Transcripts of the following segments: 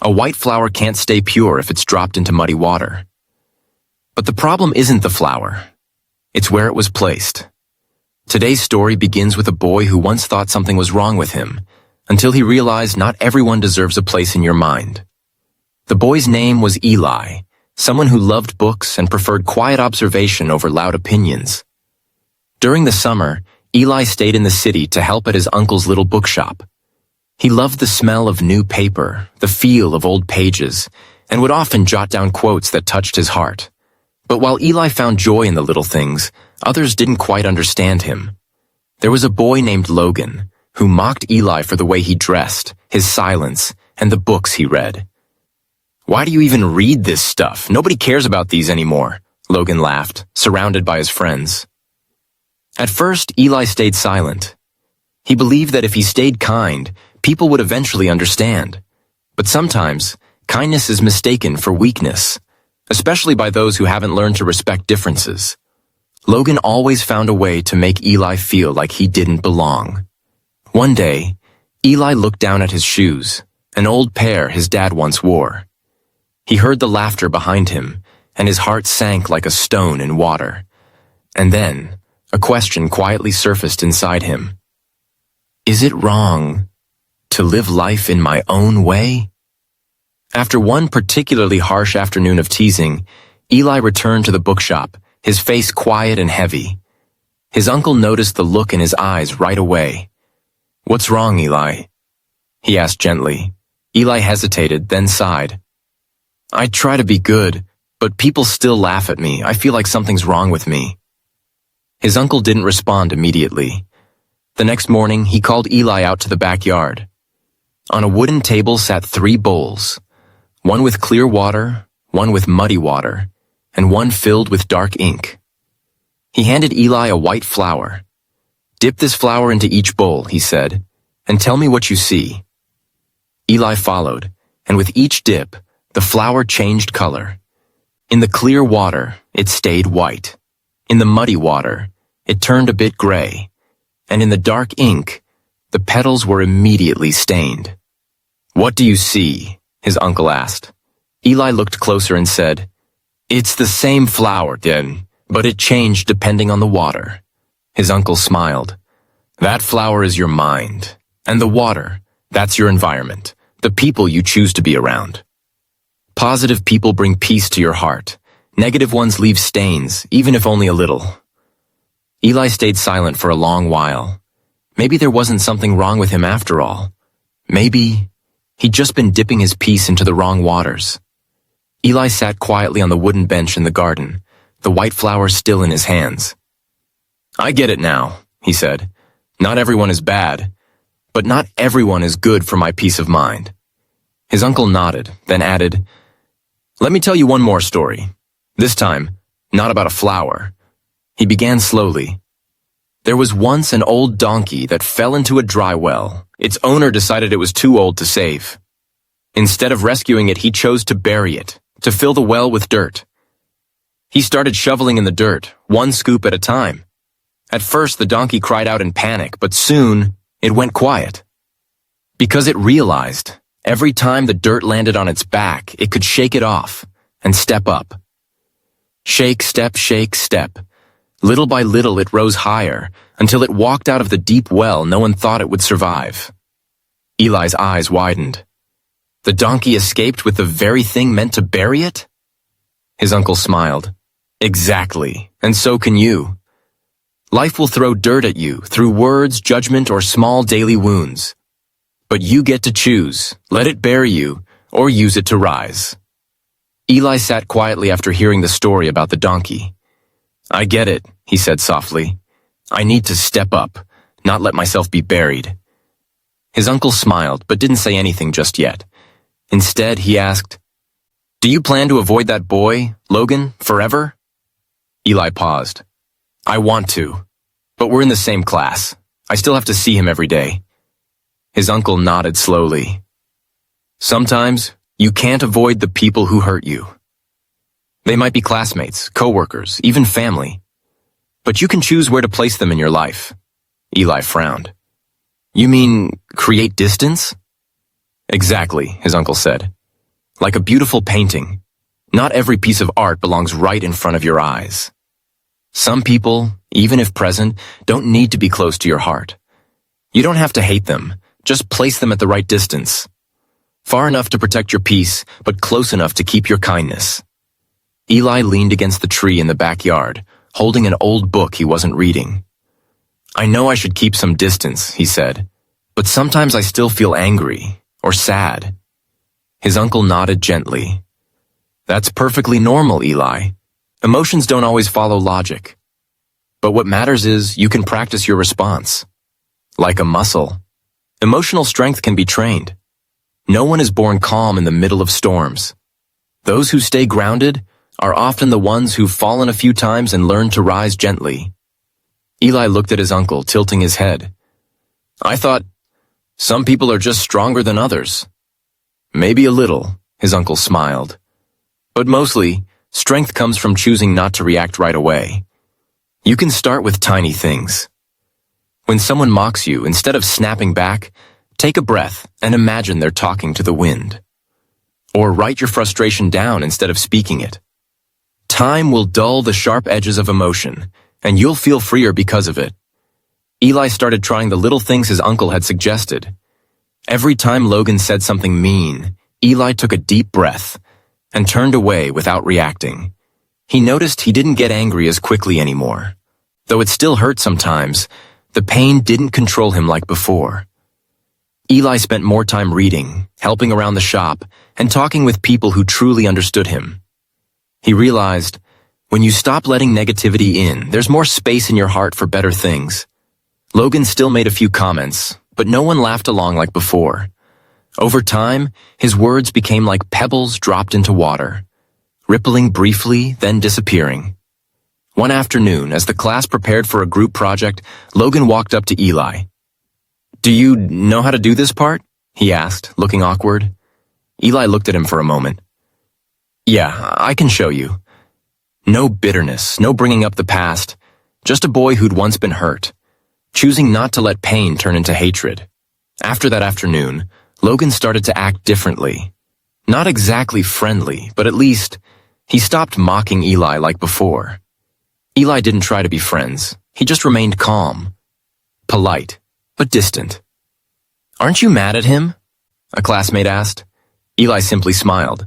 A white flower can't stay pure if it's dropped into muddy water. But the problem isn't the flower. It's where it was placed. Today's story begins with a boy who once thought something was wrong with him, until he realized not everyone deserves a place in your mind. The boy's name was Eli, someone who loved books and preferred quiet observation over loud opinions. During the summer, Eli stayed in the city to help at his uncle's little bookshop. He loved the smell of new paper, the feel of old pages, and would often jot down quotes that touched his heart. But while Eli found joy in the little things, others didn't quite understand him. There was a boy named Logan, who mocked Eli for the way he dressed, his silence, and the books he read. "Why do you even read this stuff? Nobody cares about these anymore," Logan laughed, surrounded by his friends. At first, Eli stayed silent. He believed that if he stayed kind, people would eventually understand. But sometimes, kindness is mistaken for weakness, especially by those who haven't learned to respect differences. Logan always found a way to make Eli feel like he didn't belong. One day, Eli looked down at his shoes, an old pair his dad once wore. He heard the laughter behind him, and his heart sank like a stone in water. And then, a question quietly surfaced inside him. Is it wrong to live life in my own way? After one particularly harsh afternoon of teasing, Eli returned to the bookshop, his face quiet and heavy. His uncle noticed the look in his eyes right away. "What's wrong, Eli?" he asked gently. Eli hesitated, then sighed. "I try to be good, but people still laugh at me. I feel like something's wrong with me." His uncle didn't respond immediately. The next morning, he called Eli out to the backyard. On a wooden table sat 3 bowls, one with clear water, one with muddy water, and one filled with dark ink. He handed Eli a white flower. "Dip this flower into each bowl," he said, "and tell me what you see." Eli followed, and with each dip, the flower changed color. In the clear water, it stayed white. In the muddy water, it turned a bit gray. And in the dark ink, the petals were immediately stained. "What do you see?" his uncle asked. Eli looked closer and said, "It's the same flower, then, but it changed depending on the water." His uncle smiled. "That flower is your mind, and the water, that's your environment, the people you choose to be around. Positive people bring peace to your heart. Negative ones leave stains, even if only a little." Eli stayed silent for a long while. Maybe there wasn't something wrong with him after all. Maybe he'd just been dipping his peace into the wrong waters. Eli sat quietly on the wooden bench in the garden, the white flower still in his hands. "I get it now," he said. "Not everyone is bad, but not everyone is good for my peace of mind." His uncle nodded, then added, "Let me tell you one more story. This time, not about a flower." He began slowly. "There was once an old donkey that fell into a dry well. Its owner decided it was too old to save. Instead of rescuing it, he chose to bury it, to fill the well with dirt. He started shoveling in the dirt, one scoop at a time. At first, the donkey cried out in panic, but soon, it went quiet. Because it realized, every time the dirt landed on its back, it could shake it off and step up. Shake, step, shake, step. Little by little, it rose higher, until it walked out of the deep well no one thought it would survive." Eli's eyes widened. "The donkey escaped with the very thing meant to bury it?" His uncle smiled. "Exactly, and so can you. Life will throw dirt at you through words, judgment, or small daily wounds. But you get to choose, let it bury you, or use it to rise." Eli sat quietly after hearing the story about the donkey. "I get it," he said softly. "I need to step up, not let myself be buried." His uncle smiled, but didn't say anything just yet. Instead, he asked, "Do you plan to avoid that boy, Logan, forever?" Eli paused. "I want to, but we're in the same class. I still have to see him every day." His uncle nodded slowly. "Sometimes, you can't avoid the people who hurt you. They might be classmates, coworkers, even family. But you can choose where to place them in your life." Eli frowned. "You mean create distance?" "Exactly," his uncle said. Like a beautiful painting, not every piece of art belongs right in front of your eyes. Some people, even if present, don't need to be close to your heart. You don't have to hate them, just place them at the right distance. Far enough to protect your peace, but close enough to keep your kindness. Eli leaned against the tree in the backyard, holding an old book he wasn't reading. I know I should keep some distance, he said, but sometimes I still feel angry or sad. His uncle nodded gently. That's perfectly normal, Eli. Emotions don't always follow logic. But what matters is you can practice your response. Like a muscle. Emotional strength can be trained. No one is born calm in the middle of storms. Those who stay grounded are often the ones who've fallen a few times and learned to rise gently. Eli looked at his uncle, tilting his head. I thought, some people are just stronger than others. Maybe a little, his uncle smiled. But mostly, strength comes from choosing not to react right away. You can start with tiny things. When someone mocks you, instead of snapping back, take a breath and imagine they're talking to the wind. Or write your frustration down instead of speaking it. Time will dull the sharp edges of emotion, and you'll feel freer because of it. Eli started trying the little things his uncle had suggested. Every time Logan said something mean, Eli took a deep breath and turned away without reacting. He noticed he didn't get angry as quickly anymore. Though it still hurt sometimes, the pain didn't control him like before. Eli spent more time reading, helping around the shop, and talking with people who truly understood him. He realized, when you stop letting negativity in, there's more space in your heart for better things. Logan still made a few comments, but no one laughed along like before. Over time, his words became like pebbles dropped into water, rippling briefly, then disappearing. One afternoon, as the class prepared for a group project, Logan walked up to Eli. Do you know how to do this part? He asked, looking awkward. Eli looked at him for a moment. Yeah, I can show you. No bitterness, no bringing up the past, just a boy who'd once been hurt, choosing not to let pain turn into hatred. After that afternoon, Logan started to act differently. Not exactly friendly, but at least he stopped mocking Eli like before. Eli didn't try to be friends. He just remained calm, polite, but distant. Aren't you mad at him? A classmate asked. Eli simply smiled.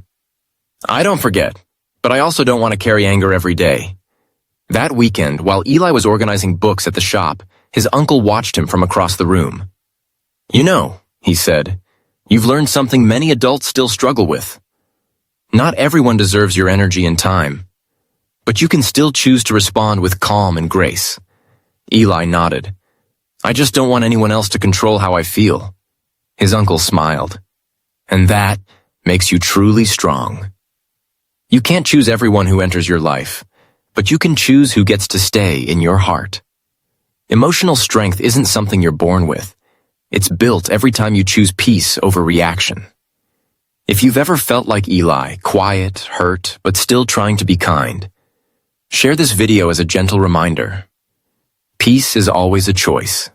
I don't forget, but I also don't want to carry anger every day. That weekend, while Eli was organizing books at the shop, his uncle watched him from across the room. You know, he said, you've learned something many adults still struggle with. Not everyone deserves your energy and time, but you can still choose to respond with calm and grace. Eli nodded. I just don't want anyone else to control how I feel. His uncle smiled. And that makes you truly strong. You can't choose everyone who enters your life, but you can choose who gets to stay in your heart. Emotional strength isn't something you're born with. It's built every time you choose peace over reaction. If you've ever felt like Eli, quiet, hurt, but still trying to be kind, share this video as a gentle reminder. Peace is always a choice.